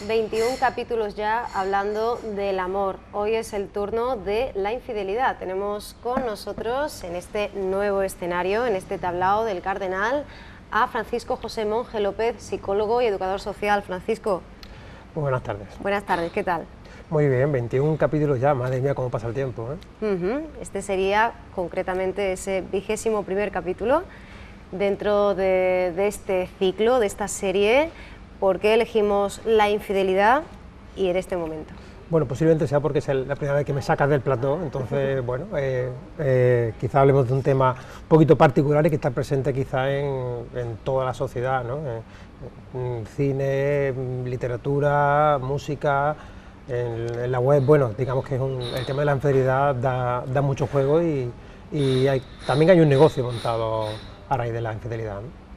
21 capítulos ya hablando del amor. Hoy es el turno de la infidelidad. Tenemos con nosotros en este nuevo escenario, en este tablao del Cardenal, a Francisco José Monge López, psicólogo y educador social. Francisco. Muy buenas tardes. Buenas tardes, ¿qué tal? Muy bien, 21 capítulos ya, madre mía, cómo pasa el tiempo, ¿eh? Este sería concretamente ese 21º capítulo dentro de este ciclo, de esta serie. ¿Por qué elegimos la infidelidad y en este momento? Bueno, posiblemente sea porque es la primera vez que me sacas del plató, entonces, bueno, quizá hablemos de un tema un poquito particular y que está presente quizá en toda la sociedad, ¿no? En cine, literatura, música, en la web. Bueno, digamos que el tema de la infidelidad da mucho juego y también hay un negocio montado a raíz de la infidelidad, ¿no?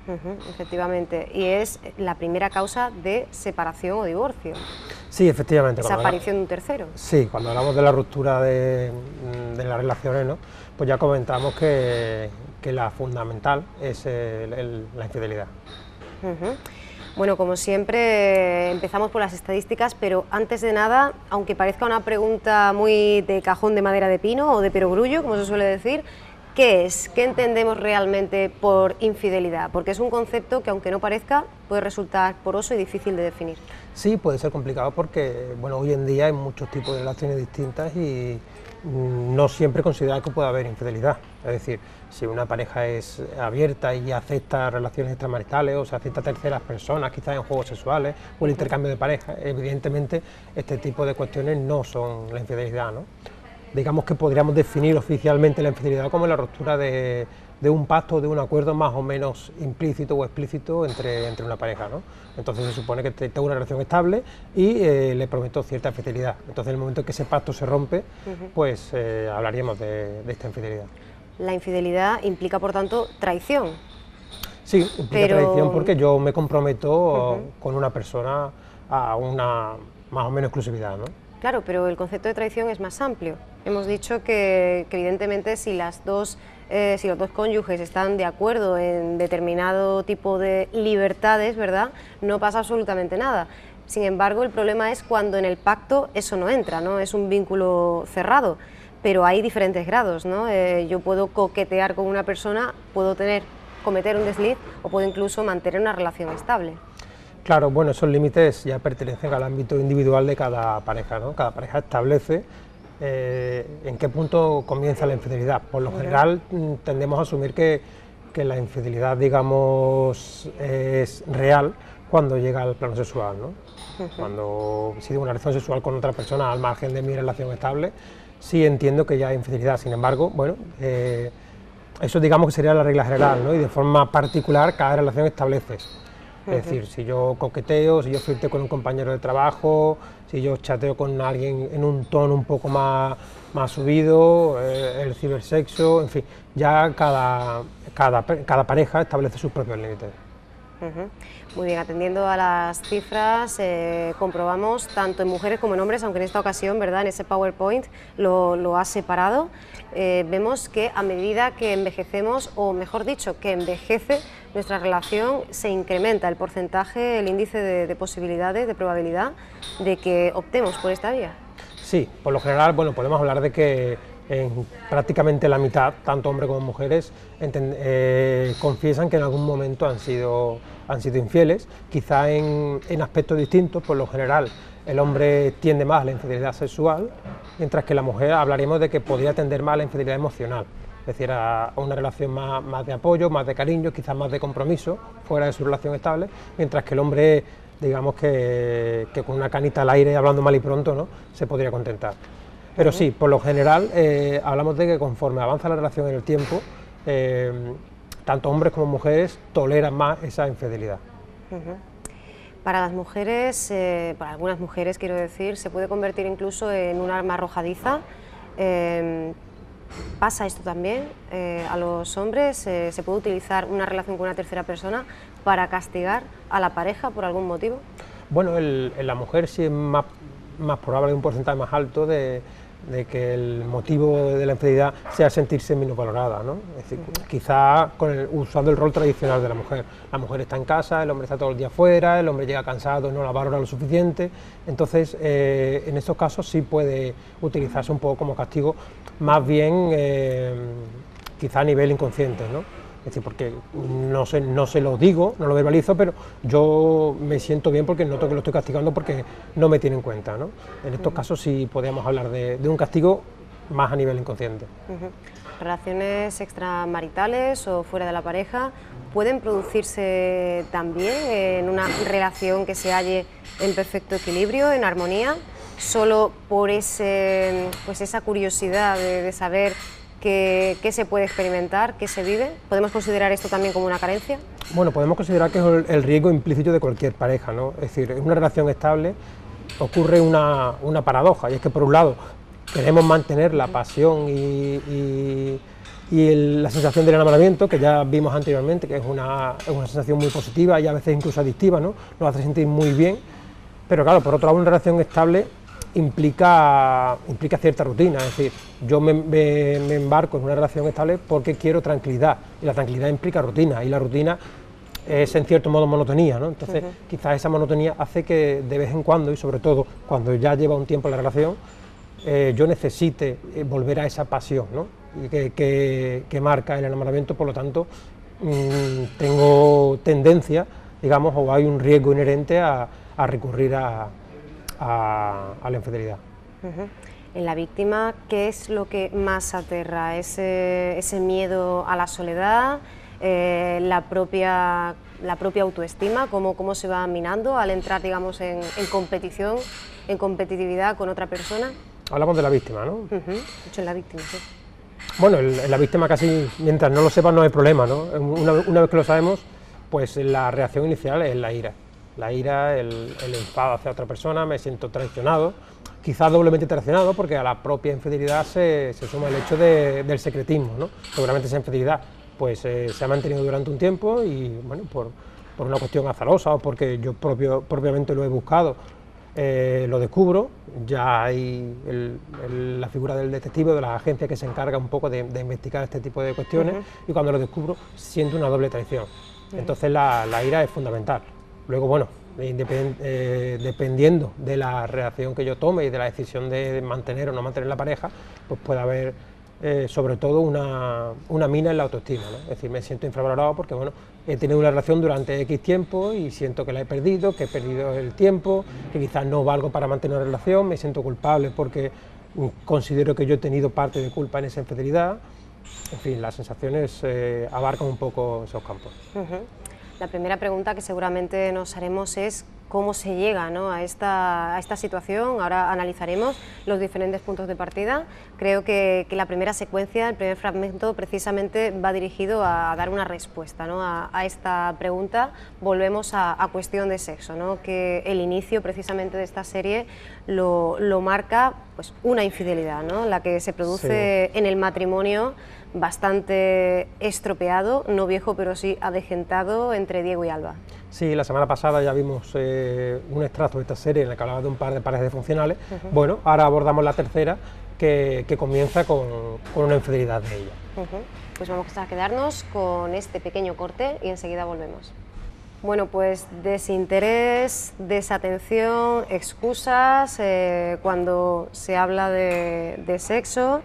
Efectivamente, y es la primera causa de separación o divorcio. Sí, efectivamente. Esa aparición de un tercero. Sí, cuando hablamos de la ruptura de las relaciones, ¿no? Pues ya comentamos que la fundamental es la infidelidad. Bueno, como siempre, empezamos por las estadísticas, pero antes de nada, aunque parezca una pregunta muy de cajón de madera de pino o de perogrullo, como se suele decir, ¿qué es? ¿Qué entendemos realmente por infidelidad? Porque es un concepto que, aunque no parezca, puede resultar poroso y difícil de definir. Sí, puede ser complicado porque, bueno, hoy en día hay muchos tipos de relaciones distintas y no siempre considerar que puede haber infidelidad. Es decir, si una pareja es abierta y acepta relaciones extramaritales o se acepta a terceras personas, quizás en juegos sexuales o el intercambio de pareja, evidentemente este tipo de cuestiones no son la infidelidad, ¿no? Digamos que podríamos definir oficialmente la infidelidad como la ruptura de un pacto, de un acuerdo más o menos implícito o explícito entre una pareja, ¿no? Entonces se supone que tengo una relación estable y le prometo cierta fidelidad. Entonces en el momento en que ese pacto se rompe, pues hablaríamos de esta infidelidad. La infidelidad implica, por tanto, traición. Sí, implica traición porque yo me comprometo con una persona a una más o menos exclusividad, ¿no? Claro, pero el concepto de traición es más amplio. Hemos dicho que evidentemente si los dos cónyuges están de acuerdo en determinado tipo de libertades, ¿verdad?, no pasa absolutamente nada. Sin embargo, el problema es cuando en el pacto eso no entra, ¿no? Es un vínculo cerrado, pero hay diferentes grados, ¿no? Yo puedo coquetear con una persona, puedo cometer un desliz o puedo incluso mantener una relación estable. Claro, bueno, esos límites ya pertenecen al ámbito individual de cada pareja, ¿no? Cada pareja establece en qué punto comienza la infidelidad. Por lo general tendemos a asumir que la infidelidad, digamos, es real cuando llega al plano sexual, ¿no? Cuando si tengo una relación sexual con otra persona al margen de mi relación estable, sí entiendo que ya hay infidelidad. Sin embargo, bueno, eso digamos que sería la regla general, ¿no? Y de forma particular cada relación estableces. Es decir, si yo coqueteo, si yo flirteo con un compañero de trabajo, si yo chateo con alguien en un tono un poco más subido, el cibersexo, en fin, ya cada pareja establece sus propios límites. Muy bien, atendiendo a las cifras, comprobamos tanto en mujeres como en hombres, aunque en esta ocasión, ¿verdad?, en ese PowerPoint lo ha separado, vemos que a medida que envejecemos, o mejor dicho, que envejece nuestra relación, se incrementa el porcentaje, el índice de posibilidades, de probabilidad de que optemos por esta vía. Sí, por lo general, bueno, podemos hablar de que en prácticamente la mitad, tanto hombres como mujeres, confiesan que en algún momento han sido infieles, quizá en aspectos distintos. Por lo general el hombre tiende más a la infidelidad sexual, mientras que la mujer hablaremos de que podría tender más a la infidelidad emocional, es decir, a una relación más de apoyo, más de cariño, quizás más de compromiso, fuera de su relación estable, mientras que el hombre, digamos que con una canita al aire, hablando mal y pronto, ¿no?, se podría contentar. Pero sí, por lo general hablamos de que conforme avanza la relación en el tiempo, tanto hombres como mujeres toleran más esa infidelidad. Para las mujeres, para algunas mujeres quiero decir, se puede convertir incluso en un arma arrojadiza. ¿Pasa esto también a los hombres? ¿Se puede utilizar una relación con una tercera persona para castigar a la pareja por algún motivo? Bueno, en la mujer sí es más probable, un porcentaje más alto de de que el motivo de la infidelidad sea sentirse minusvalorada, ¿no? Es decir, quizá usando el rol tradicional de la mujer está en casa, el hombre está todo el día fuera, el hombre llega cansado, no la valora lo suficiente, entonces en estos casos sí puede utilizarse un poco como castigo, más bien quizá a nivel inconsciente, ¿no? Es decir, porque no se lo digo, no lo verbalizo, pero yo me siento bien porque noto que lo estoy castigando porque no me tiene en cuenta, ¿no? En estos casos sí podríamos hablar de un castigo más a nivel inconsciente. ¿Relaciones extramaritales o fuera de la pareja pueden producirse también en una relación que se halle en perfecto equilibrio, en armonía, solo por esa curiosidad de saber qué se puede experimentar, qué se vive? ¿Podemos considerar esto también como una carencia? Bueno, podemos considerar que es el riesgo implícito de cualquier pareja, ¿no? Es decir, en una relación estable ocurre una paradoja, y es que por un lado queremos mantener la pasión y la sensación del enamoramiento, que ya vimos anteriormente, que es una sensación muy positiva y a veces incluso adictiva, ¿no? Nos hace sentir muy bien, pero claro, por otro lado una relación estable implica cierta rutina, es decir, yo me embarco en una relación estable porque quiero tranquilidad, y la tranquilidad implica rutina, y la rutina es en cierto modo monotonía, ¿no? Entonces quizás esa monotonía hace que de vez en cuando, y sobre todo cuando ya lleva un tiempo la relación, yo necesite volver a esa pasión, ¿no? Y que marca el enamoramiento, por lo tanto tengo tendencia, digamos, o hay un riesgo inherente a recurrir a la infidelidad. En la víctima, ¿qué es lo que más aterra? ¿Ese miedo a la soledad, la propia autoestima, cómo se va minando al entrar, digamos, en competición, en competitividad con otra persona? Hablamos de la víctima, ¿no? Dicho en la víctima, sí. Bueno, en la víctima casi, mientras no lo sepas, no hay problema, ¿no? Una vez que lo sabemos, pues la reacción inicial es la ira. La ira, el enfado hacia otra persona, me siento traicionado, quizás doblemente traicionado, porque a la propia infidelidad se suma el hecho del secretismo, ¿no? Seguramente esa infidelidad pues, se ha mantenido durante un tiempo y, bueno, por una cuestión azarosa o porque yo propiamente lo he buscado, lo descubro, ya hay la figura del detective o de la agencia que se encarga un poco de investigar este tipo de cuestiones, y cuando lo descubro siento una doble traición. Entonces la ira es fundamental. Luego, bueno, dependiendo de la reacción que yo tome y de la decisión de mantener o no mantener la pareja, pues puede haber sobre todo una mina en la autoestima, ¿no? Es decir, me siento infravalorado porque, bueno, he tenido una relación durante X tiempo y siento que la he perdido, que he perdido el tiempo, que quizás no valgo para mantener una relación, me siento culpable porque considero que yo he tenido parte de culpa en esa infidelidad. En fin, las sensaciones abarcan un poco esos campos. La primera pregunta que seguramente nos haremos es cómo se llega, ¿no?, a esta situación. Ahora analizaremos los diferentes puntos de partida. Creo que la primera secuencia, el primer fragmento, precisamente va dirigido a dar una respuesta, ¿no?, a esta pregunta. Volvemos a cuestión de sexo, ¿no?, que el inicio precisamente de esta serie lo marca pues, una infidelidad, ¿no?, la que se produce en el matrimonio, bastante estropeado, no viejo pero sí avejentado, entre Diego y Alba. Sí, la semana pasada ya vimos un extracto de esta serie en la que hablaba de un par de parejas disfuncionales. Bueno, ahora abordamos la tercera, que comienza con una infidelidad de ella. Pues vamos a quedarnos con este pequeño corte y enseguida volvemos. Bueno, pues desinterés, desatención, excusas, cuando se habla de sexo.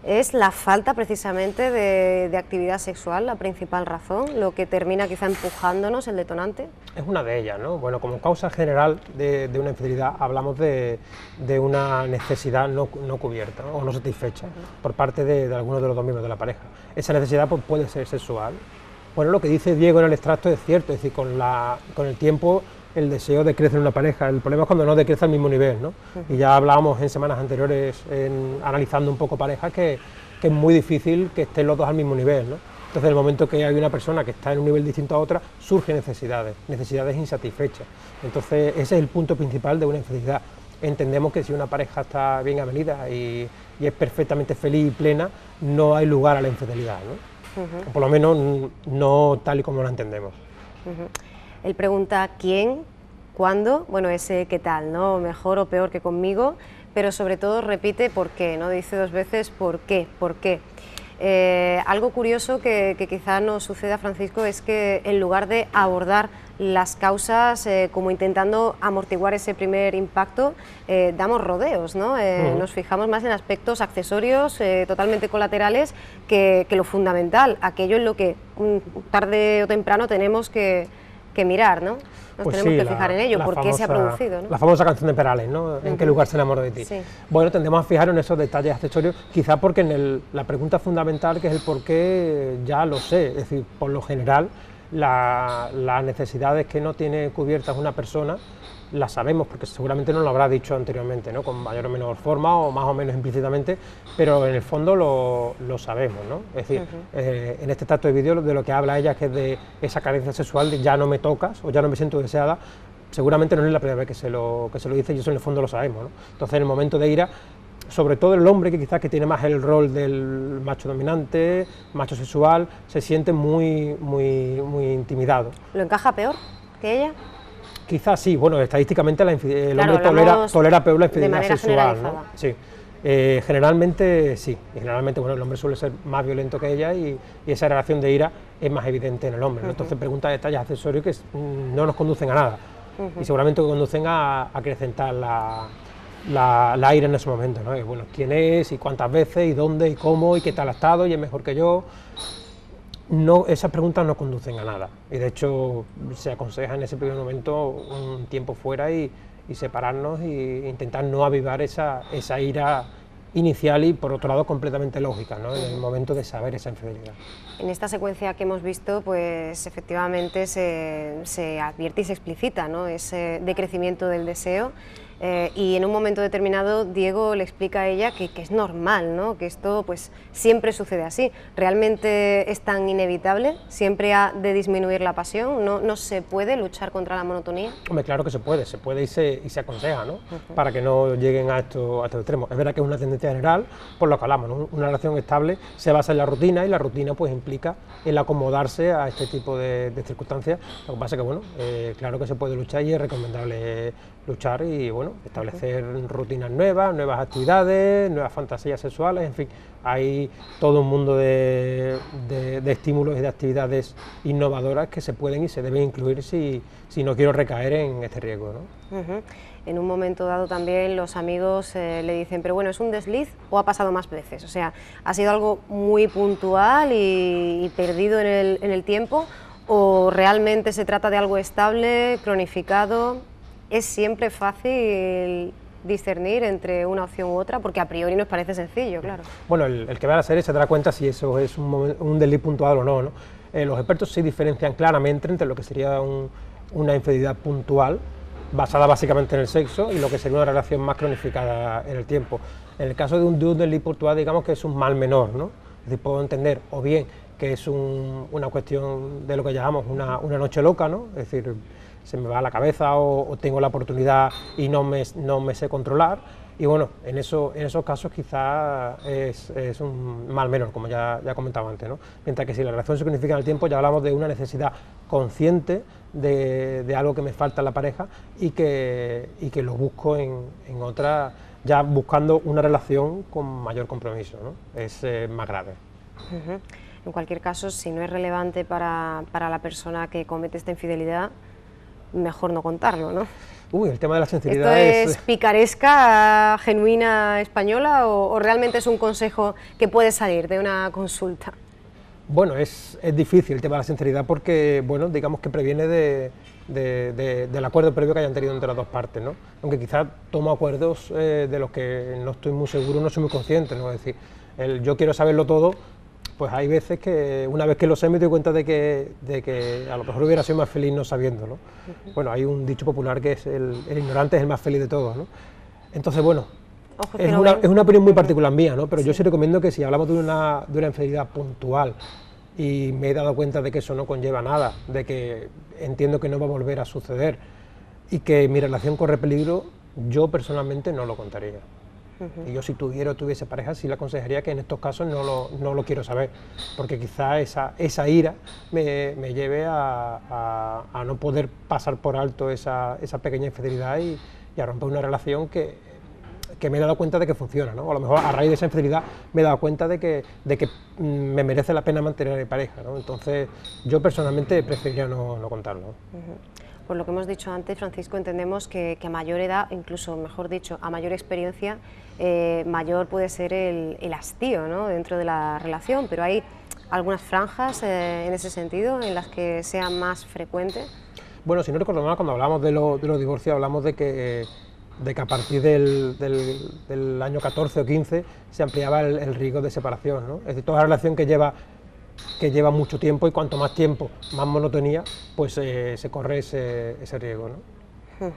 ¿Es la falta precisamente de actividad sexual la principal razón, lo que termina quizá empujándonos, el detonante? Es una de ellas, ¿no? Bueno, como causa general de una infidelidad hablamos de una necesidad no cubierta, ¿no?, o no satisfecha por parte de algunos de los dos miembros de la pareja. Esa necesidad pues, puede ser sexual. Bueno, lo que dice Diego en el extracto es cierto, es decir, con el tiempo el deseo decrece en una pareja, el problema es cuando no decrece al mismo nivel, ¿no? Y ya hablábamos en semanas anteriores, analizando un poco parejas, que es muy difícil que estén los dos al mismo nivel, ¿no? Entonces, en el momento que hay una persona que está en un nivel distinto a otra, surgen necesidades insatisfechas. Entonces, ese es el punto principal de una infidelidad. Entendemos que si una pareja está bien avenida y es perfectamente feliz y plena, no hay lugar a la infidelidad, ¿no? O por lo menos no tal y como la entendemos. Él pregunta quién, cuándo, bueno, ese qué tal, ¿no?, mejor o peor que conmigo, pero sobre todo repite por qué, ¿no? Dice 2 veces por qué, por qué. Algo curioso que quizá nos suceda, Francisco, es que en lugar de abordar las causas como intentando amortiguar ese primer impacto, damos rodeos, ¿no? Nos fijamos más en aspectos accesorios totalmente colaterales que lo fundamental, aquello en lo que tarde o temprano tenemos que mirar, ¿no? Nos pues tenemos sí, que fijar en ello, por qué se ha producido, ¿no? La famosa canción de Perales, ¿no? ¿En qué lugar se enamoró de ti? Sí. Bueno, tendemos a fijar en esos detalles accesorios, quizá porque en la pregunta fundamental, que es el por qué, ya lo sé, es decir, por lo general, las necesidades que no tiene cubiertas una persona, las sabemos, porque seguramente nos lo habrá dicho anteriormente, ¿no? Con mayor o menor forma, o más o menos implícitamente, pero en el fondo lo sabemos, ¿no? Es decir, en este extracto de vídeo de lo que habla ella, que es de esa carencia sexual, de ya no me tocas, o ya no me siento deseada, seguramente no es la primera vez que se lo dice, y eso en el fondo lo sabemos, ¿no? Entonces, en el momento de ira, sobre todo el hombre, que quizás que tiene más el rol del macho dominante, macho sexual, se siente muy intimidado. ¿Lo encaja peor que ella? Quizás sí, bueno, estadísticamente el Claro, hombre tolera peor la infidelidad sexual, ¿no? Sí, generalmente sí, y generalmente bueno, el hombre suele ser más violento que ella y esa relación de ira es más evidente en el hombre, ¿no? Entonces preguntas de detalles accesorios que no nos conducen a nada y seguramente conducen a acrecentar la ira en ese momento, ¿no? Y, bueno, quién es y cuántas veces y dónde y cómo y qué tal ha estado y es mejor que yo. No, esas preguntas no conducen a nada y de hecho se aconseja en ese primer momento un tiempo fuera y separarnos e intentar no avivar esa ira inicial y por otro lado completamente lógica, ¿no? En el momento de saber esa infidelidad. En esta secuencia que hemos visto, pues efectivamente se advierte y se explicita, ¿no? Ese decrecimiento del deseo. Y en un momento determinado Diego le explica a ella que es normal, ¿no? Que esto pues siempre sucede así. ¿Realmente es tan inevitable? ¿Siempre ha de disminuir la pasión? ¿No se puede luchar contra la monotonía? Hombre, claro que se puede y se aconseja, ¿no? Para que no lleguen a estos extremos. Es verdad que es una tendencia general, por lo que hablamos, ¿no? Una relación estable se basa en la rutina y la rutina pues implica el acomodarse a este tipo de circunstancias. Lo que pasa es que bueno, claro que se puede luchar y es recomendable luchar y bueno, establecer rutinas nuevas actividades, nuevas fantasías sexuales, en fin, hay todo un mundo de estímulos y de actividades innovadoras que se pueden y se deben incluir si no quiero recaer en este riesgo, ¿no? En un momento dado también los amigos le dicen, pero bueno, ¿es un desliz o ha pasado más veces? O sea, ¿ha sido algo muy puntual y perdido en el tiempo o realmente se trata de algo estable, cronificado? ¿Es siempre fácil discernir entre una opción u otra? Porque a priori nos parece sencillo, claro. Bueno, el que va a la serie se dará cuenta si eso es un desliz puntual o no, ¿no? Los expertos sí diferencian claramente entre lo que sería una infidelidad puntual, basada básicamente en el sexo, y lo que sería una relación más cronificada en el tiempo. En el caso de un desliz puntual, digamos que es un mal menor, ¿no? Es decir, puedo entender o bien que es una cuestión de lo que llamamos una noche loca, ¿no? Es decir, se me va a la cabeza o tengo la oportunidad y no me sé controlar, y bueno, en esos casos quizás es un mal menor, como ya comentaba antes, ¿no? Mientras que si la relación se cronifica en el tiempo, ya hablamos de una necesidad consciente de algo que me falta en la pareja y que lo busco en otra, ya buscando una relación con mayor compromiso, ¿no? Es más grave. En cualquier caso, si no es relevante para la persona que comete esta infidelidad, mejor no contarlo, ¿no? Uy, el tema de la sinceridad ¿Esto es picaresca genuina española o realmente es un consejo que puede salir de una consulta? Bueno, es difícil el tema de la sinceridad porque, bueno, digamos que previene del acuerdo previo que hayan tenido entre las dos partes, ¿no? Aunque quizás tomo acuerdos de los que no estoy muy seguro, no soy muy consciente, ¿no? Es decir, yo quiero saberlo todo, pues hay veces que una vez que lo sé me doy cuenta de que a lo mejor hubiera sido más feliz no sabiéndolo. Bueno, hay un dicho popular que es el ignorante es el más feliz de todos, ¿no? Entonces, bueno, es una opinión muy particular mía, ¿no? Pero yo sí recomiendo que si hablamos de una infidelidad puntual y me he dado cuenta de que eso no conlleva nada, de que entiendo que no va a volver a suceder y que mi relación corre peligro, yo personalmente no lo contaría. Y yo si tuviese pareja sí le aconsejaría que en estos casos no lo quiero saber, porque quizá esa ira me lleve a no poder pasar por alto esa pequeña infidelidad y a romper una relación que que me he dado cuenta de que funciona, ¿no? O a lo mejor a raíz de esa infidelidad me he dado cuenta de que me merece la pena mantener mi pareja, ¿no? Entonces yo personalmente preferiría no contarlo. Por lo que hemos dicho antes, Francisco, entendemos que a mayor edad, incluso mejor dicho, a mayor experiencia, mayor puede ser el hastío, ¿no?, dentro de la relación, pero hay algunas franjas en ese sentido en las que sea más frecuente. Bueno, si no recuerdo mal, cuando hablamos de los divorcios hablamos de que a partir del año 14 o 15 se ampliaba el riesgo de separación, ¿no? Es decir, toda relación que lleva mucho tiempo, y cuanto más tiempo, más monotonía, pues se corre ese riesgo, ¿no?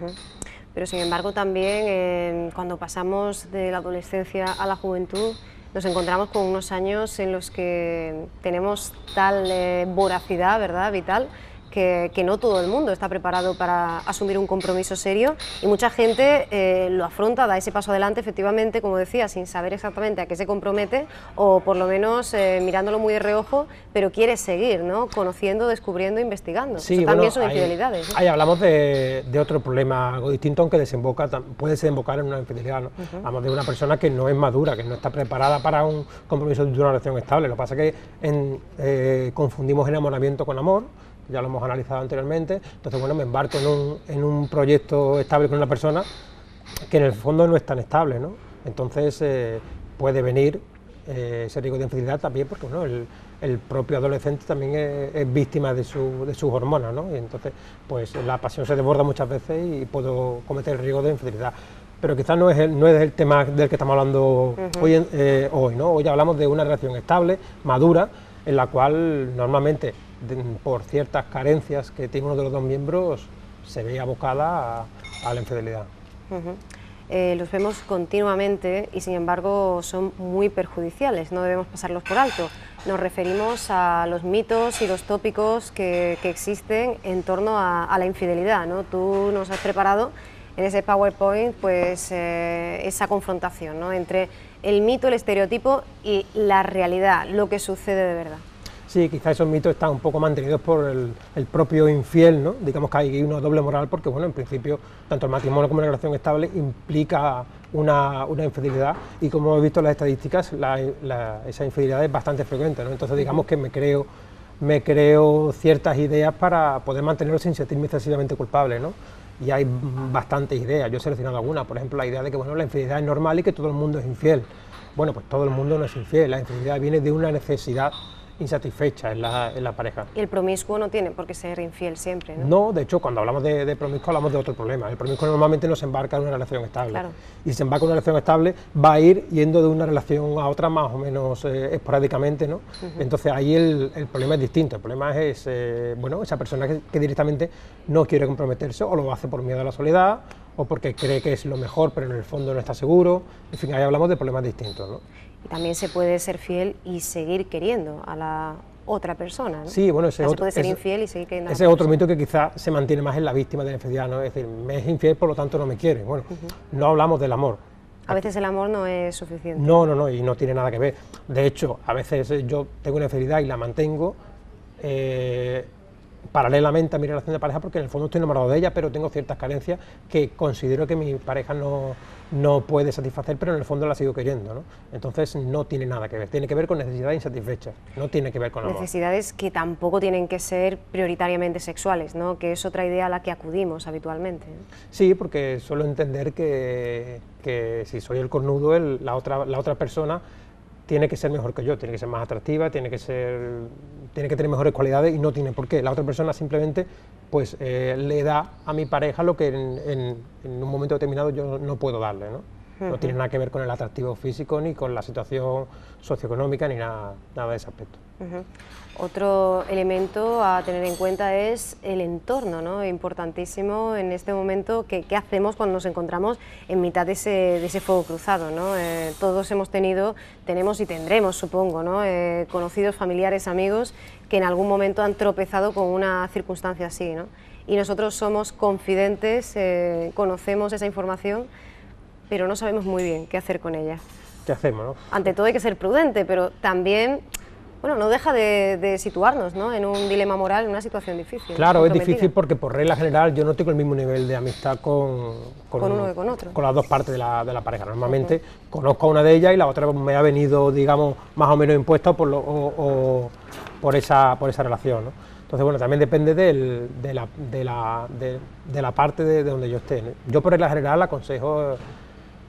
Pero sin embargo también cuando pasamos de la adolescencia a la juventud nos encontramos con unos años en los que tenemos tal voracidad, ¿verdad?, vital, que no todo el mundo está preparado para asumir un compromiso serio, y mucha gente lo afronta, da ese paso adelante, efectivamente, como decía, sin saber exactamente a qué se compromete, o por lo menos mirándolo muy de reojo, pero quiere seguir, ¿no?, conociendo, descubriendo, investigando. Sí, eso también son infidelidades, ¿no? Ahí hablamos de otro problema, algo distinto, aunque puede desembocar en una infidelidad, ¿no? Hablamos de una persona que no es madura, que no está preparada para un compromiso de una relación estable. Lo que pasa es que confundimos enamoramiento con amor. Ya lo hemos analizado anteriormente. Entonces, bueno, me embarco en un proyecto estable con una persona que en el fondo no es tan estable, ¿no? Entonces puede venir ese riesgo de infidelidad también, porque bueno, el propio adolescente también es víctima de sus hormonas, ¿no? Y entonces pues la pasión se desborda muchas veces y puedo cometer el riesgo de infidelidad. Pero quizás no es el tema del que estamos hablando hoy, ¿no? Hoy hablamos de una relación estable, madura, en la cual normalmente, por ciertas carencias que tiene uno de los dos miembros, se ve abocada a la infidelidad. Los vemos continuamente y sin embargo son muy perjudiciales, no debemos pasarlos por alto. Nos referimos a los mitos y los tópicos que existen en torno a la infidelidad, ¿no? Tú nos has preparado en ese PowerPoint pues esa confrontación, ¿no?, entre el mito, el estereotipo y la realidad, lo que sucede de verdad. Sí, quizás esos mitos están un poco mantenidos por el propio infiel, ¿no? Digamos que hay una doble moral porque, bueno, en principio, tanto el matrimonio como la relación estable implica una infidelidad, y como hemos visto en las estadísticas, esa infidelidad es bastante frecuente, ¿no? Entonces, digamos que me creo ciertas ideas para poder mantenerlo sin sentirme excesivamente culpable, ¿no? Y hay bastantes ideas, yo he seleccionado algunas, por ejemplo, la idea de que, bueno, la infidelidad es normal y que todo el mundo es infiel. Bueno, pues todo el mundo no es infiel, la infidelidad viene de una necesidad insatisfecha en la pareja. Y el promiscuo no tiene por qué ser infiel siempre, ¿no? No, de hecho, cuando hablamos de promiscuo hablamos de otro problema. El promiscuo normalmente no se embarca en una relación estable. Claro. Y si se embarca en una relación estable, va a ir yendo de una relación a otra más o menos esporádicamente, ¿no? Entonces ahí el problema es distinto. El problema es bueno, esa persona que directamente no quiere comprometerse, o lo hace por miedo a la soledad, o porque cree que es lo mejor, pero en el fondo no está seguro. En fin, ahí hablamos de problemas distintos, ¿no? Y también se puede ser fiel y seguir queriendo a la otra persona, ¿no? Sí, bueno, se puede ser infiel y seguir queriendo a la ese es otro persona. mito que quizás se mantiene más en la víctima de la infidelidad, ¿no? Es decir, me es infiel, por lo tanto no me quiere. Bueno, no hablamos del amor. A veces el amor no es suficiente. No, y no tiene nada que ver. De hecho, a veces yo tengo una infidelidad y la mantengo paralelamente a mi relación de pareja, porque en el fondo estoy enamorado de ella, pero tengo ciertas carencias que considero que mi pareja no puede satisfacer, pero en el fondo la sigo queriendo, ¿no? Entonces no tiene nada que ver, tiene que ver con necesidades insatisfechas, no tiene que ver con amor. Necesidades que tampoco tienen que ser prioritariamente sexuales, ¿no?, que es otra idea a la que acudimos habitualmente, ¿no? Sí, porque suelo entender que si soy el cornudo, la otra persona tiene que ser mejor que yo, tiene que ser más atractiva, tiene que tener mejores cualidades, y no tiene por qué. La otra persona simplemente pues le da a mi pareja lo que en un momento determinado yo no puedo darle, ¿no? No tiene nada que ver con el atractivo físico, ni con la situación socioeconómica, ni nada de ese aspecto. Otro elemento a tener en cuenta es el entorno, ¿no? Importantísimo en este momento. ¿Qué hacemos cuando nos encontramos en mitad de ese fuego cruzado, ¿no? Todos tenemos y tendremos, supongo, ¿no?, conocidos, familiares, amigos que en algún momento han tropezado con una circunstancia así, ¿no? Y nosotros somos confidentes, conocemos esa información, pero no sabemos muy bien qué hacer con ella. ¿Qué hacemos, no? Ante todo hay que ser prudente, pero también Bueno, no deja de situarnos, ¿no?, en un dilema moral, en una situación difícil. Claro, es difícil porque por regla general yo no tengo el mismo nivel de amistad con uno que con otro. Con las dos partes de la pareja. Normalmente conozco a una de ellas y la otra me ha venido, digamos, más o menos impuesta por esa relación, ¿no? Entonces, bueno, también depende de la parte de donde yo esté, ¿no? Yo por regla general aconsejo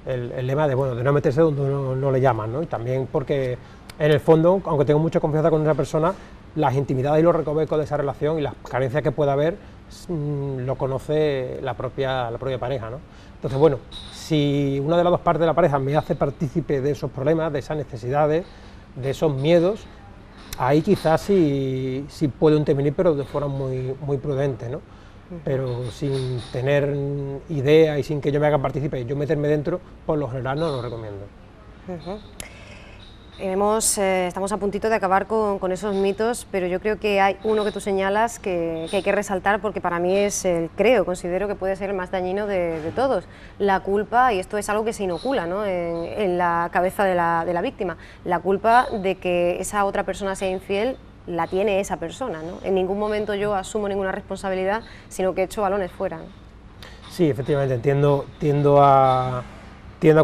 el lema de no meterse donde uno no le llaman, ¿no? Y también porque en el fondo, aunque tengo mucha confianza con esa persona, las intimidades y los recovecos de esa relación y las carencias que pueda haber lo conoce la propia pareja, ¿no? Entonces, bueno, si una de las dos partes de la pareja me hace partícipe de esos problemas, de esas necesidades, de esos miedos, ahí quizás sí puedo intervenir, pero de forma muy prudente, ¿no? Pero sin tener idea y sin que yo me haga partícipe, yo meterme dentro, por lo general no lo recomiendo. Estamos a puntito de acabar con esos mitos, pero yo creo que hay uno que tú señalas que hay que resaltar, porque para mí considero que puede ser el más dañino de todos: la culpa, y esto es algo que se inocula, ¿no?, en la cabeza de la víctima. La culpa de que esa otra persona sea infiel la tiene esa persona, ¿no? En ningún momento yo asumo ninguna responsabilidad, sino que echo balones fuera, ¿no? Sí, efectivamente, tiendo a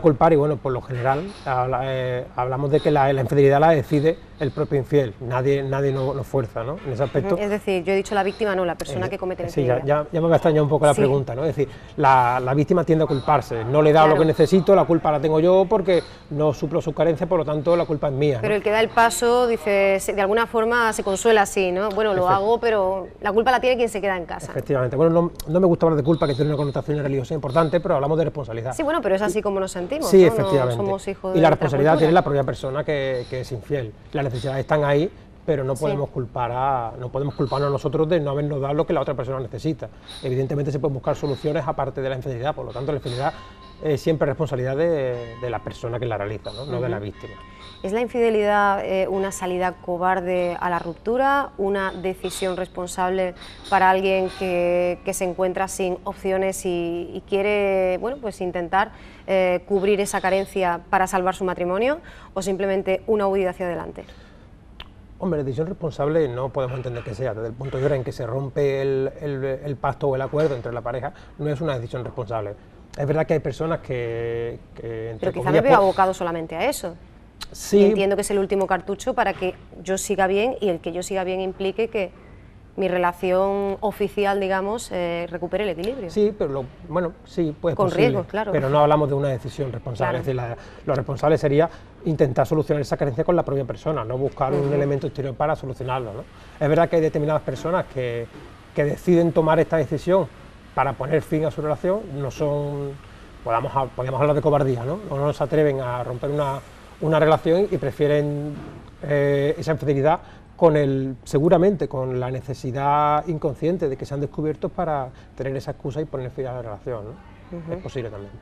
culpar y, bueno, por lo general hablamos de que la infidelidad la decide el propio infiel, nadie nos fuerza, ¿no?, en ese aspecto. Es decir, yo he dicho la víctima, no la persona que comete la infidelidad. Sí, ya me ha extrañado un poco la pregunta, ¿no? Es decir, la víctima tiende a culparse, no le da lo que necesito, la culpa la tengo yo porque no suplo su carencia, por lo tanto la culpa es mía, ¿no? Pero el que da el paso, dice, de alguna forma se consuela así, ¿no? Bueno, lo hago, pero la culpa la tiene quien se queda en casa. Efectivamente. Bueno, no me gusta hablar de culpa, que tiene una connotación religiosa importante, pero hablamos de responsabilidad. Sí, bueno, pero es así como nos sentimos, sí, ¿no? Efectivamente. No somos hijos de y la responsabilidad cultura. tiene la propia persona que es infiel. Las necesidades están ahí, pero no podemos culparnos nosotros de no habernos dado lo que la otra persona necesita. Evidentemente se pueden buscar soluciones aparte de la infidelidad, por lo tanto la infidelidad es siempre responsabilidad de la persona que la realiza, no de la víctima. ¿Es la infidelidad una salida cobarde a la ruptura, una decisión responsable para alguien que se encuentra sin opciones y quiere, bueno, pues intentar cubrir esa carencia para salvar su matrimonio, o simplemente una huida hacia adelante? Hombre, la decisión responsable no podemos entender que sea, desde el punto de vista en que se rompe el pacto o el acuerdo entre la pareja, no es una decisión responsable. Es verdad que hay personas que pero quizá me veo abocado solamente a eso. Sí. Y entiendo que es el último cartucho para que yo siga bien, y el que yo siga bien implique que mi relación oficial, digamos, recupere el equilibrio. Sí, pero sí, pues con riesgos, claro. Pero no hablamos de una decisión responsable. Claro. Es decir, lo responsable sería intentar solucionar esa carencia con la propia persona, no buscar un elemento exterior para solucionarlo, ¿no? Es verdad que hay determinadas personas que deciden tomar esta decisión para poner fin a su relación, no son, podríamos hablar de cobardía, ¿no? No se atreven a romper una relación y prefieren esa infidelidad seguramente con la necesidad inconsciente de que sean descubiertos para tener esa excusa y poner fin a la relación, ¿no? Es posible también.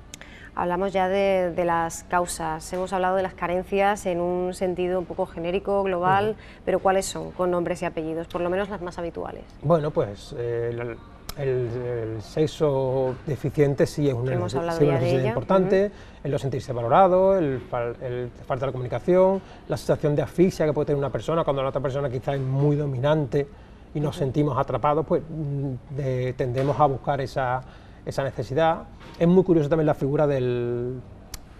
Hablamos ya de las causas, hemos hablado de las carencias en un sentido un poco genérico, global, pero ¿cuáles son, con nombres y apellidos, por lo menos las más habituales? Bueno, pues el sexo deficiente sí es una necesidad importante, el no sentirse valorado, el falta de comunicación, la sensación de asfixia que puede tener una persona cuando la otra persona quizás es muy dominante y nos sentimos atrapados, pues tendemos a buscar esa necesidad. Es muy curioso también la figura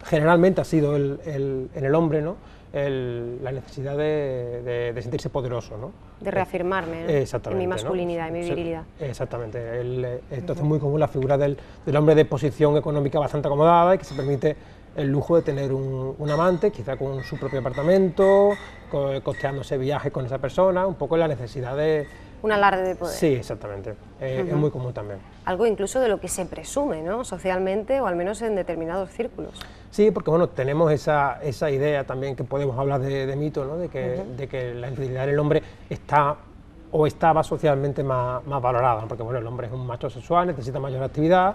generalmente ha sido en el hombre, ¿no?, la necesidad de sentirse poderoso, ¿no? De reafirmarme, ¿no?, en mi masculinidad, en mi virilidad. Exactamente. Entonces es muy común la figura del hombre de posición económica bastante acomodada y que se permite el lujo de tener un amante, quizá con su propio apartamento, costeándose viajes con esa persona, un poco la necesidad de... Un alarde de poder. Sí, exactamente. Es muy común también. Algo incluso de lo que se presume, ¿no?, socialmente, o al menos en determinados círculos. Sí, porque bueno, tenemos esa idea también, que podemos hablar de mito, ¿no?, de que la infidelidad en el hombre estaba socialmente más valorada, porque bueno, el hombre es un macho sexual, necesita mayor actividad,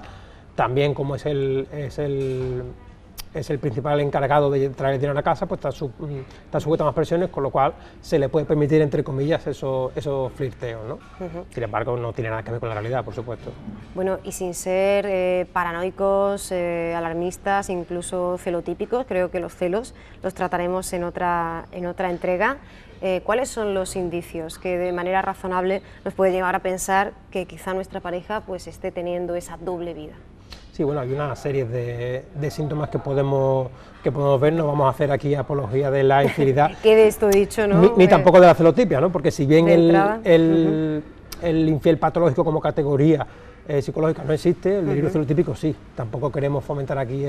también como es el principal encargado de traer dinero a casa, pues está sujeto a más presiones, con lo cual se le puede permitir, entre comillas, esos flirteos, ¿no? Sin embargo, no tiene nada que ver con la realidad, por supuesto. Bueno, y sin ser paranoicos, alarmistas, incluso celotípicos, creo que los celos los trataremos en otra entrega. ¿Cuáles son los indicios que de manera razonable nos puede llevar a pensar que quizá nuestra pareja pues esté teniendo esa doble vida? Sí, bueno, hay una serie de síntomas que podemos ver, no vamos a hacer aquí apología de la infidelidad. Quede esto dicho, ¿no? Ni tampoco de la celotipia, ¿no? Porque si bien el infiel patológico como categoría psicológica no existe, el delirio celotípico sí. Tampoco queremos fomentar aquí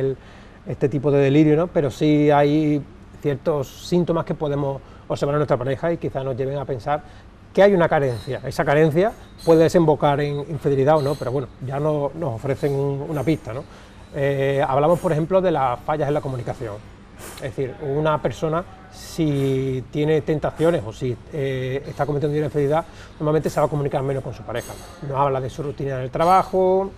este tipo de delirio, ¿no? Pero sí hay ciertos síntomas que podemos observar en nuestra pareja y quizás nos lleven a pensar que hay una carencia. Esa carencia puede desembocar en infidelidad o no, pero bueno, ya nos ofrecen una pista, ¿no? Hablamos, por ejemplo, de las fallas en la comunicación. Es decir, una persona, si tiene tentaciones o si está cometiendo una infidelidad, normalmente se va a comunicar menos con su pareja. No habla de su rutina del trabajo,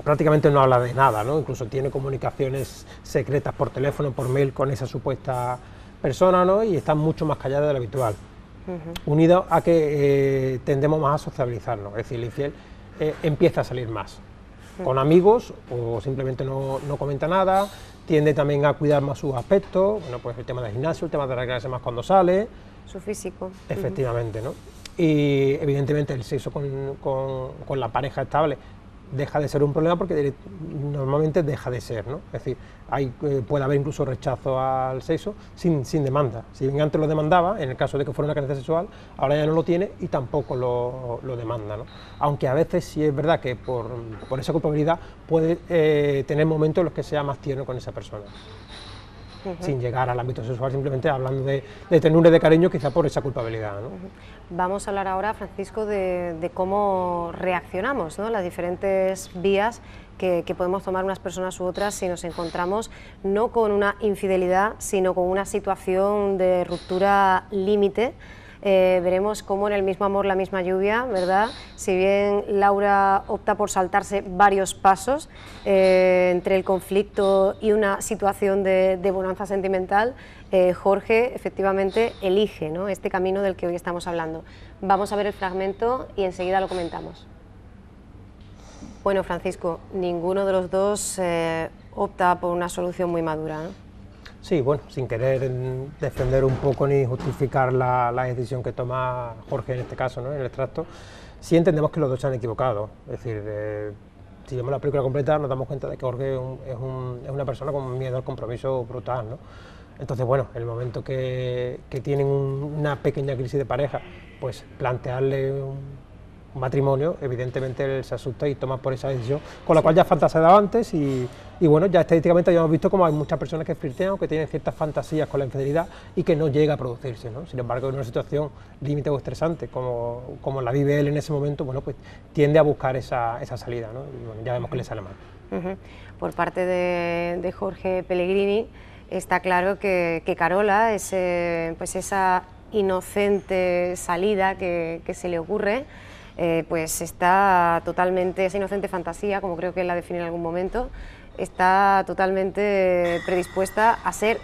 prácticamente no habla de nada, ¿no? Incluso tiene comunicaciones secretas por teléfono, por mail con esa supuesta persona, ¿no? Y está mucho más callada de lo habitual. Unido a que tendemos más a sociabilizarnos, es decir, el infiel empieza a salir más con amigos o simplemente no comenta nada, tiende también a cuidar más sus aspectos, bueno, pues el tema del gimnasio, el tema de arreglarse más cuando sale. Su físico. Efectivamente, ¿no? Y evidentemente el sexo con la pareja estable deja de ser un problema porque normalmente deja de ser, ¿no? Es decir, puede haber incluso rechazo al sexo sin demanda. Si bien antes lo demandaba, en el caso de que fuera una carencia sexual, ahora ya no lo tiene y tampoco lo demanda, ¿no? Aunque a veces sí es verdad que por esa culpabilidad puede tener momentos en los que sea más tierno con esa persona. Sin llegar al ámbito sexual, simplemente hablando de ternura y de cariño, quizá por esa culpabilidad, ¿no? Vamos a hablar ahora, Francisco, de cómo reaccionamos, ¿no? Las diferentes vías que podemos tomar unas personas u otras si nos encontramos no con una infidelidad, sino con una situación de ruptura límite. Veremos cómo en el mismo amor, la misma lluvia, ¿verdad? Si bien Laura opta por saltarse varios pasos entre el conflicto y una situación de bonanza sentimental, Jorge efectivamente elige, ¿no?, este camino del que hoy estamos hablando. Vamos a ver el fragmento y enseguida lo comentamos. Bueno, Francisco, ninguno de los dos opta por una solución muy madura, ¿no? Sí, bueno, sin querer defender un poco ni justificar la decisión que toma Jorge en este caso, ¿no?, en el extracto, sí entendemos que los dos se han equivocado. Es decir, si vemos la película completa nos damos cuenta de que Jorge es una persona con miedo al compromiso brutal, ¿no? Entonces, bueno, en el momento que tienen una pequeña crisis de pareja, pues plantearle un matrimonio, evidentemente él se asusta y toma por esa decisión, con la cual ya fantaseaba antes y bueno, ya estadísticamente ya hemos visto como hay muchas personas que flirtean o que tienen ciertas fantasías con la infidelidad y que no llega a producirse, ¿no? Sin embargo, en una situación límite o estresante como la vive él en ese momento, bueno, pues tiende a buscar esa salida, ¿no? Y bueno, ya vemos que le sale mal. Por parte de Jorge Pellegrini está claro que Carola, pues esa inocente salida que se le ocurre, pues está totalmente, esa inocente fantasía, como creo que él la define en algún momento, está totalmente predispuesta a ser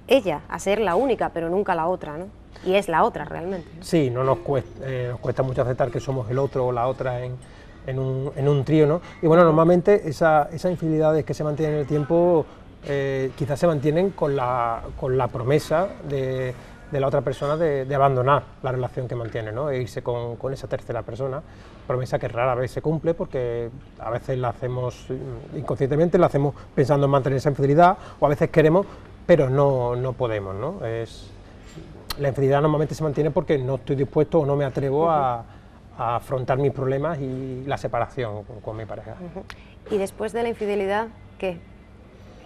ella, a ser la única, pero nunca la otra, ¿no? Y es la otra realmente, ¿no? Sí, nos cuesta mucho aceptar que somos el otro o la otra en un trío, ¿no? Y bueno, normalmente esas infidelidades que se mantienen en el tiempo quizás se mantienen con la promesa de la otra persona de abandonar la relación que mantiene, ¿no?, e irse con esa tercera persona, promesa que rara vez se cumple porque a veces la hacemos inconscientemente, la hacemos pensando en mantener esa infidelidad o a veces queremos, pero no podemos, ¿no? La infidelidad normalmente se mantiene porque no estoy dispuesto o no me atrevo a afrontar mis problemas y la separación con mi pareja. Y después de la infidelidad, ¿qué?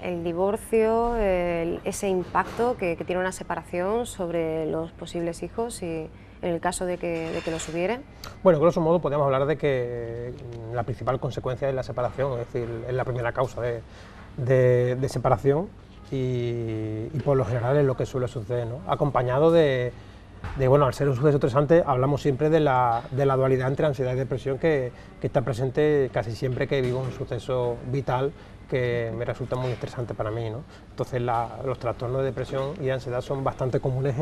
El divorcio, ese impacto que tiene una separación sobre los posibles hijos y en el caso de que los hubiere. Bueno, grosso modo podemos hablar de que la principal consecuencia es la separación, es decir, es la primera causa de separación y por lo general es lo que suele suceder, ¿no? Acompañado de bueno, al ser un suceso estresante, hablamos siempre de la dualidad entre ansiedad y depresión que está presente casi siempre que vivo un suceso vital que me resulta muy estresante para mí, ¿no? Entonces los trastornos de depresión y de ansiedad son bastante comunes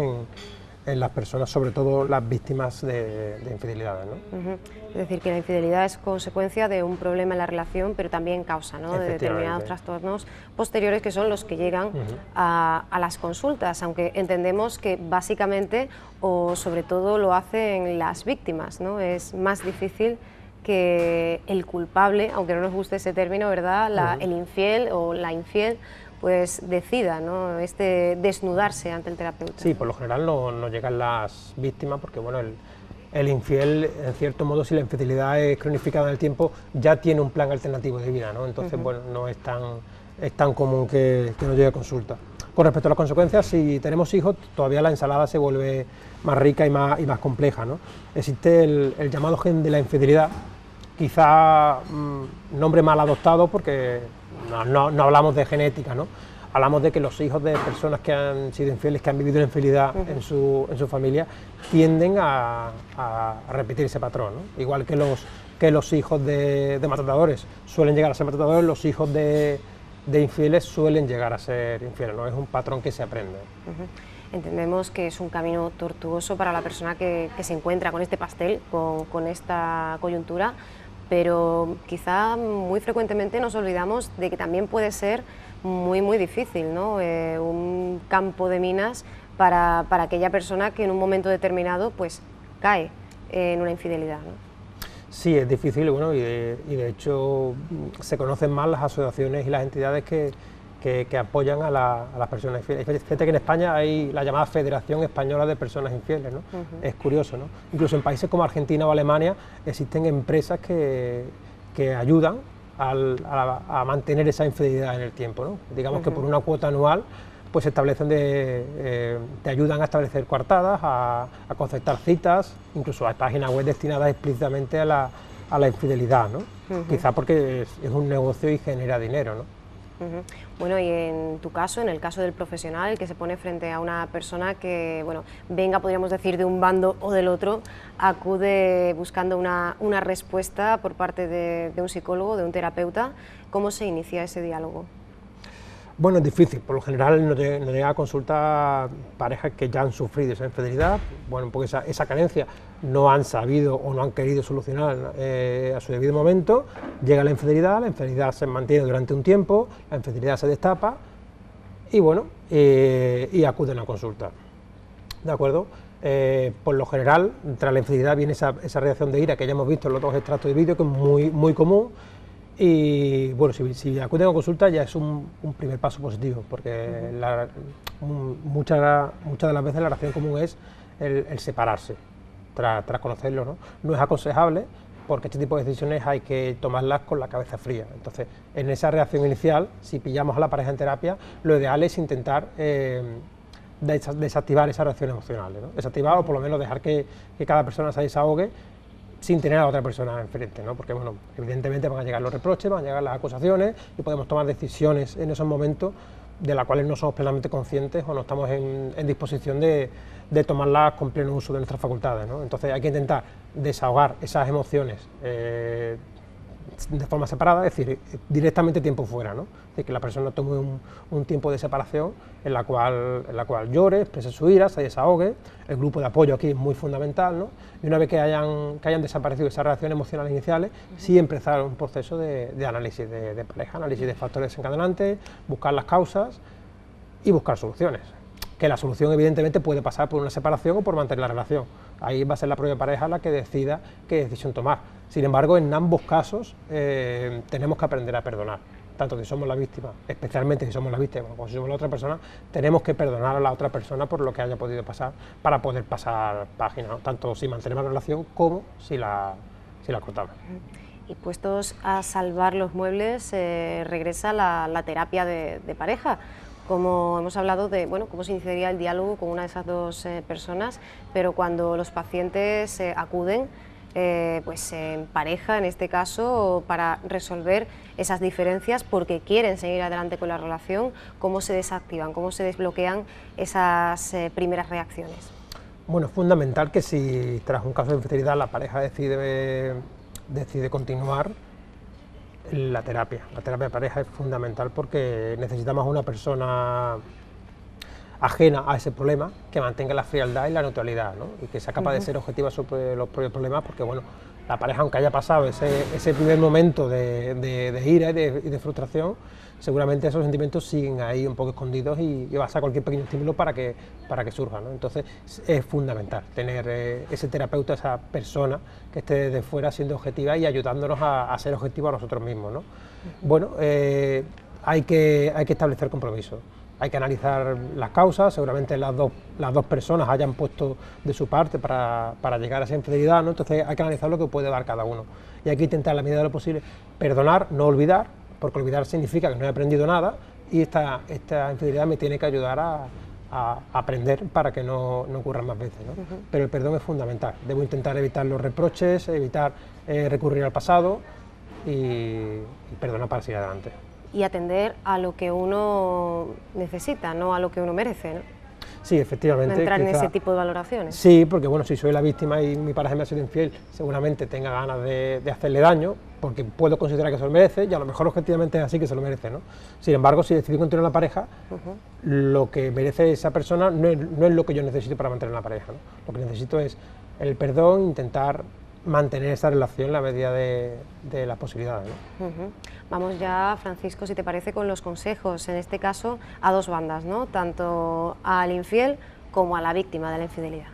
en las personas, sobre todo las víctimas de infidelidades, ¿no? Es decir, que la infidelidad es consecuencia de un problema en la relación, pero también causa, ¿no?, de determinados trastornos posteriores que son los que llegan a las consultas, aunque entendemos que básicamente o sobre todo lo hacen las víctimas, ¿no? Es más difícil que el culpable, aunque no nos guste ese término, ¿verdad?, el infiel o la infiel, pues decida, ¿no?, desnudarse ante el terapeuta. Sí, por lo general no llegan las víctimas porque, bueno, el infiel, en cierto modo, si la infidelidad es cronificada en el tiempo, ya tiene un plan alternativo de vida, ¿no? Entonces, bueno, no es tan común que no llegue a consulta. Con respecto a las consecuencias, si tenemos hijos, todavía la ensalada se vuelve más rica y más compleja, ¿no? Existe el llamado gen de la infidelidad, quizá nombre mal adoptado porque no hablamos de genética, ¿no? Hablamos de que los hijos de personas que han sido infieles, que han vivido una infidelidad en su familia, tienden a repetir ese patrón, ¿no? Igual que los hijos de maltratadores suelen llegar a ser maltratadores, los hijos de infieles suelen llegar a ser infieles, ¿no? Es un patrón que se aprende. Entendemos que es un camino tortuoso para la persona que se encuentra con este pastel, con esta coyuntura, pero quizá muy frecuentemente nos olvidamos de que también puede ser muy difícil, ¿no? Un campo de minas para aquella persona que en un momento determinado pues cae en una infidelidad, ¿no? Sí, es difícil, bueno, y de hecho se conocen más las asociaciones y las entidades que apoyan a las personas infieles. Fíjate que en España hay la llamada Federación Española de Personas Infieles, ¿no? Es curioso, ¿no? Incluso en países como Argentina o Alemania existen empresas que ayudan a mantener esa infidelidad en el tiempo, ¿no? Digamos que por una cuota anual pues establecen te ayudan a establecer coartadas, a concertar citas, incluso hay páginas web destinadas explícitamente a la infidelidad, ¿no? Quizá porque es un negocio y genera dinero, ¿no? Bueno, y en tu caso, en el caso del profesional, que se pone frente a una persona que, bueno, venga, podríamos decir, de un bando o del otro, acude buscando una respuesta por parte de un psicólogo, de un terapeuta, ¿cómo se inicia ese diálogo? Bueno, es difícil, por lo general no llega a consulta parejas que ya han sufrido esa infidelidad, bueno, porque esa carencia no han sabido o no han querido solucionar a su debido momento, llega la infidelidad se mantiene durante un tiempo, la infidelidad se destapa y bueno, y acuden a consulta, ¿de acuerdo? Por lo general, tras la infidelidad viene esa reacción de ira que ya hemos visto en los otros extractos de vídeo, que es muy común. Y bueno, si acuden a consulta ya es un primer paso positivo, porque muchas de las veces la reacción común es el separarse tras conocerlo, ¿no? No es aconsejable porque este tipo de decisiones hay que tomarlas con la cabeza fría. Entonces, en esa reacción inicial, si pillamos a la pareja en terapia, lo ideal es intentar desactivar esas reacciones emocionales, ¿no? Desactivar o por lo menos dejar que cada persona se desahogue sin tener a la otra persona enfrente, ¿no? Porque, bueno, evidentemente van a llegar los reproches, van a llegar las acusaciones y podemos tomar decisiones en esos momentos de las cuales no somos plenamente conscientes o no estamos en disposición de tomarlas con pleno uso de nuestras facultades, ¿no? Entonces hay que intentar desahogar esas emociones de forma separada, es decir, directamente tiempo fuera, ¿no? Es decir, que la persona tome un tiempo de separación en la cual llore, exprese su ira, se desahogue. El grupo de apoyo aquí es muy fundamental, ¿no? Y una vez que hayan desaparecido esas reacciones emocionales iniciales, sí empezar un proceso de análisis de pareja, análisis de factores desencadenantes, buscar las causas y buscar soluciones. Que la solución evidentemente puede pasar por una separación o por mantener la relación. Ahí va a ser la propia pareja la que decida qué decisión tomar. Sin embargo, en ambos casos tenemos que aprender a perdonar. Tanto si somos la víctima, especialmente si somos la víctima, como si somos la otra persona, tenemos que perdonar a la otra persona por lo que haya podido pasar para poder pasar página, ¿no? Tanto si mantenemos la relación como si la cortamos. Y puestos a salvar los muebles, regresa la terapia de pareja. Como hemos hablado de, bueno, cómo se iniciaría el diálogo con una de esas dos personas, pero cuando los pacientes acuden, pues en pareja, en este caso, para resolver esas diferencias porque quieren seguir adelante con la relación, ¿cómo se desactivan, cómo se desbloquean esas primeras reacciones? Bueno, es fundamental que si tras un caso de infidelidad la pareja decide continuar, la terapia de pareja es fundamental porque necesitamos a una persona ajena a ese problema, que mantenga la frialdad y la neutralidad, ¿no? Y que sea capaz de ser objetiva sobre los propios problemas, porque bueno, la pareja, aunque haya pasado ese primer momento de ira y de frustración, seguramente esos sentimientos siguen ahí un poco escondidos y basta cualquier pequeño estímulo para que surja, ¿no? Entonces es fundamental tener ese terapeuta, esa persona que esté desde fuera siendo objetiva y ayudándonos a ser objetivos a nosotros mismos, ¿no? Bueno, hay que establecer compromisos. Hay que analizar las causas, seguramente las dos personas hayan puesto de su parte para llegar a esa infidelidad, ¿no? Entonces hay que analizar lo que puede dar cada uno. Y hay que intentar, en la medida de lo posible, perdonar, no olvidar, porque olvidar significa que no he aprendido nada, y esta infidelidad me tiene que ayudar a aprender para que no ocurran más veces, ¿no? Pero el perdón es fundamental. Debo intentar evitar los reproches, evitar recurrir al pasado y perdonar para seguir adelante. Y atender a lo que uno necesita, no a lo que uno merece, ¿no? Sí, efectivamente. No entrar en ese tipo de valoraciones. Sí, porque bueno, si soy la víctima y mi pareja me ha sido infiel, seguramente tenga ganas de hacerle daño, porque puedo considerar que se lo merece, y a lo mejor objetivamente es así que se lo merece, ¿no? Sin embargo, si decido continuar la pareja, lo que merece esa persona no es lo que yo necesito para mantener la pareja, ¿no? Lo que necesito es el perdón, intentar mantener esa relación en la medida de las posibilidades, ¿no? Vamos ya, Francisco, si te parece, con los consejos, en este caso a dos bandas, ¿no? Tanto al infiel como a la víctima de la infidelidad.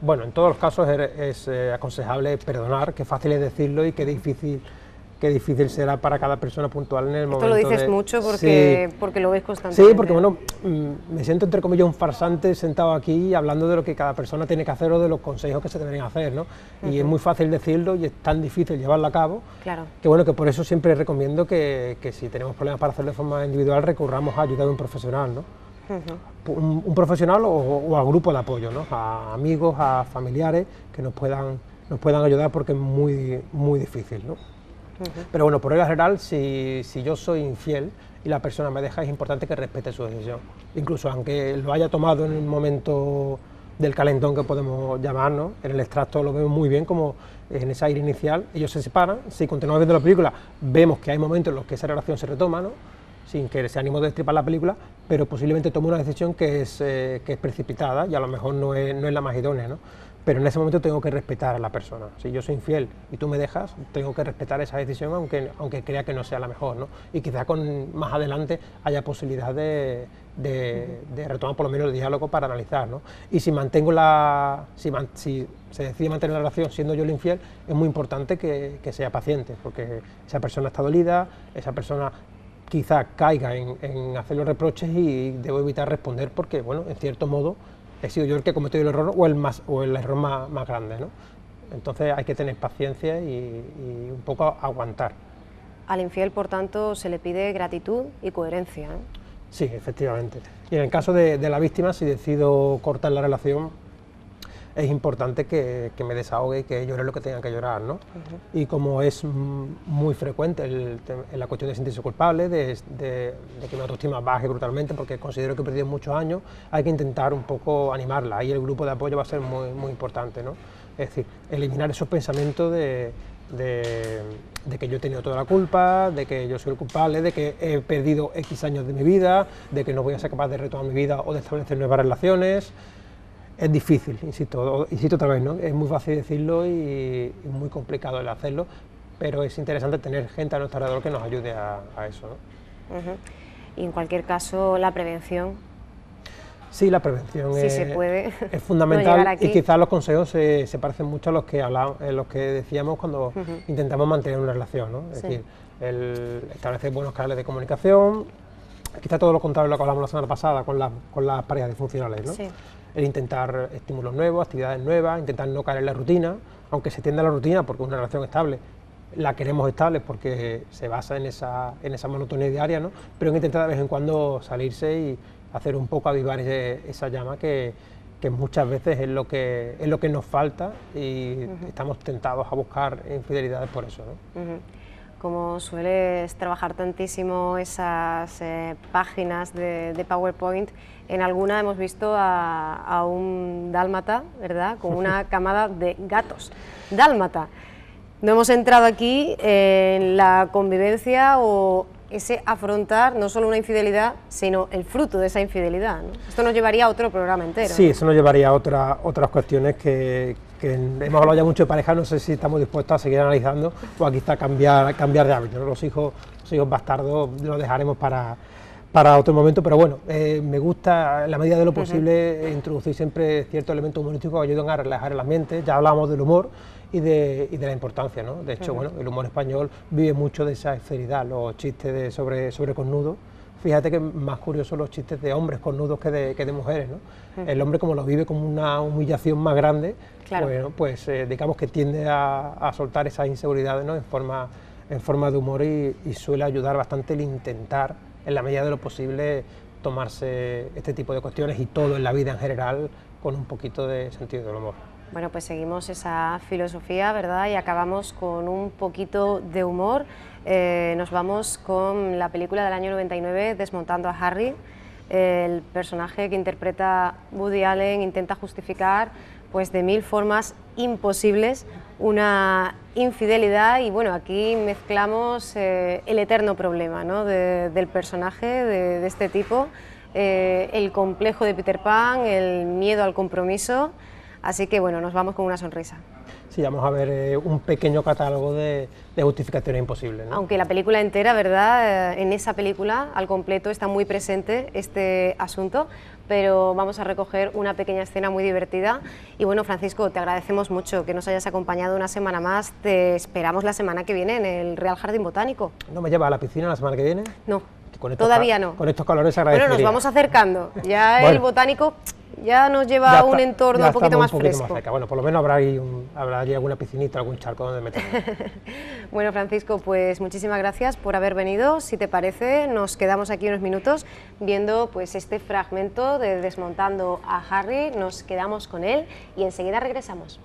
Bueno, en todos los casos es aconsejable perdonar, que fácil es decirlo y qué difícil será para cada persona puntual en el momento. Esto lo dices mucho porque lo ves constantemente. Sí, porque bueno, me siento entre comillas un farsante sentado aquí hablando de lo que cada persona tiene que hacer o de los consejos que se deberían hacer, ¿no? Y es muy fácil decirlo y es tan difícil llevarlo a cabo, claro, que bueno, que por eso siempre recomiendo que si tenemos problemas para hacerlo de forma individual, recurramos a ayuda de un profesional, ¿no? Un profesional o al grupo de apoyo, ¿no? A amigos, a familiares que nos puedan ayudar, porque es muy difícil, ¿no? Pero bueno, por regla general, si yo soy infiel y la persona me deja, es importante que respete su decisión. Incluso aunque lo haya tomado en el momento del calentón, que podemos llamar, ¿no? En el extracto lo vemos muy bien, como en esa ira inicial, ellos se separan. Si continuamos viendo la película, vemos que hay momentos en los que esa relación se retoma, ¿no? Sin que se ánimo de destripar la película, pero posiblemente tome una decisión que es precipitada y a lo mejor no es la más idónea, ¿no? Pero en ese momento tengo que respetar a la persona. Si yo soy infiel y tú me dejas, tengo que respetar esa decisión, aunque crea que no sea la mejor, ¿no? Y quizás más adelante haya posibilidad de retomar por lo menos el diálogo para analizar, ¿no? Y si si se decide mantener la relación siendo yo el infiel, es muy importante que sea paciente, porque esa persona está dolida, esa persona quizás caiga en hacer los reproches y debo evitar responder, porque bueno, en cierto modo he sido yo el que ha cometido el error o el error más grande, ¿no? Entonces hay que tener paciencia y un poco aguantar. Al infiel, por tanto, se le pide gratitud y coherencia, ¿eh? Sí, efectivamente. Y en el caso de la víctima, si decido cortar la relación, es importante que me desahogue y que llore lo que tenga que llorar, ¿no? Y como es muy frecuente en la cuestión de sentirse culpable, de que mi autoestima baje brutalmente, porque considero que he perdido muchos años, hay que intentar un poco animarla, y el grupo de apoyo va a ser muy importante, ¿no? Es decir, eliminar esos pensamientos de que yo he tenido toda la culpa, de que yo soy el culpable, de que he perdido X años de mi vida, de que no voy a ser capaz de retomar mi vida o de establecer nuevas relaciones. Es difícil, insisto otra vez, ¿no? Es muy fácil decirlo y muy complicado el hacerlo, pero es interesante tener gente a nuestro alrededor que nos ayude a eso, ¿no? Y en cualquier caso, la prevención. Sí, la prevención se puede es fundamental, no y quizás los consejos se parecen mucho a los que decíamos cuando intentamos mantener una relación, ¿no? Es decir, el establecer buenos canales de comunicación, quizás todo lo contrario a lo que hablamos la semana pasada con las parejas disfuncionales, ¿no? Sí. El intentar estímulos nuevos, actividades nuevas, intentar no caer en la rutina, aunque se tienda a la rutina, porque una relación estable la queremos estable porque se basa en esa monotonía diaria, ¿no? Pero intentar de vez en cuando salirse y hacer un poco avivar esa llama que muchas veces es lo que nos falta, y estamos tentados a buscar infidelidades por eso, ¿no? Como sueles trabajar tantísimo esas páginas de PowerPoint, en alguna hemos visto a un dálmata, ¿verdad?, con una camada de gatos. Dálmata. No hemos entrado aquí en la convivencia o ese afrontar no solo una infidelidad, sino el fruto de esa infidelidad, ¿no? Esto nos llevaría a otro programa entero. Sí, ¿no? eso nos llevaría a otras cuestiones que hemos hablado ya mucho de pareja, no sé si estamos dispuestos a seguir analizando o a quizá cambiar de hábito, ¿no? Los hijos bastardos los dejaremos para otro momento, pero bueno, me gusta en la medida de lo posible introducir siempre ciertos elementos humorísticos que ayudan a relajar el ambiente. Ya hablábamos del humor y de la importancia, ¿no? De hecho, bueno, el humor español vive mucho de esa sinceridad, los chistes sobre cornudos. Fíjate que más curiosos los chistes de hombres cornudos que de mujeres, ¿no? El hombre, como lo vive como una humillación más grande, claro, bueno, pues digamos que tiende a soltar esas inseguridades, ¿no? en forma de humor y suele ayudar bastante el intentar, en la medida de lo posible, tomarse este tipo de cuestiones y todo en la vida en general con un poquito de sentido del humor. Bueno, pues seguimos esa filosofía, ¿verdad? Y acabamos con un poquito de humor. Nos vamos con la película del año 99, Desmontando a Harry. El personaje que interpreta Woody Allen intenta justificar, pues, de mil formas imposibles una infidelidad, y bueno, aquí mezclamos el eterno problema, ¿no? del personaje de este tipo, el complejo de Peter Pan, el miedo al compromiso. Así que bueno, nos vamos con una sonrisa. Sí, vamos a ver un pequeño catálogo de justificaciones imposibles, ¿no? Aunque la película entera, ¿verdad? En esa película, al completo, está muy presente este asunto, pero vamos a recoger una pequeña escena muy divertida. Y bueno, Francisco, te agradecemos mucho que nos hayas acompañado una semana más. Te esperamos la semana que viene en el Real Jardín Botánico. ¿No me llevas a la piscina la semana que viene? No, todavía no. Con estos calores agradecería. Bueno, nos vamos acercando. Ya bueno, el Botánico ya nos lleva a un entorno un poquito más fresco. Bueno, por lo menos habrá allí alguna piscinita, algún charco donde meternos. Bueno, Francisco, pues muchísimas gracias por haber venido. Si te parece, nos quedamos aquí unos minutos viendo, pues, este fragmento de Desmontando a Harry. Nos quedamos con él y enseguida regresamos.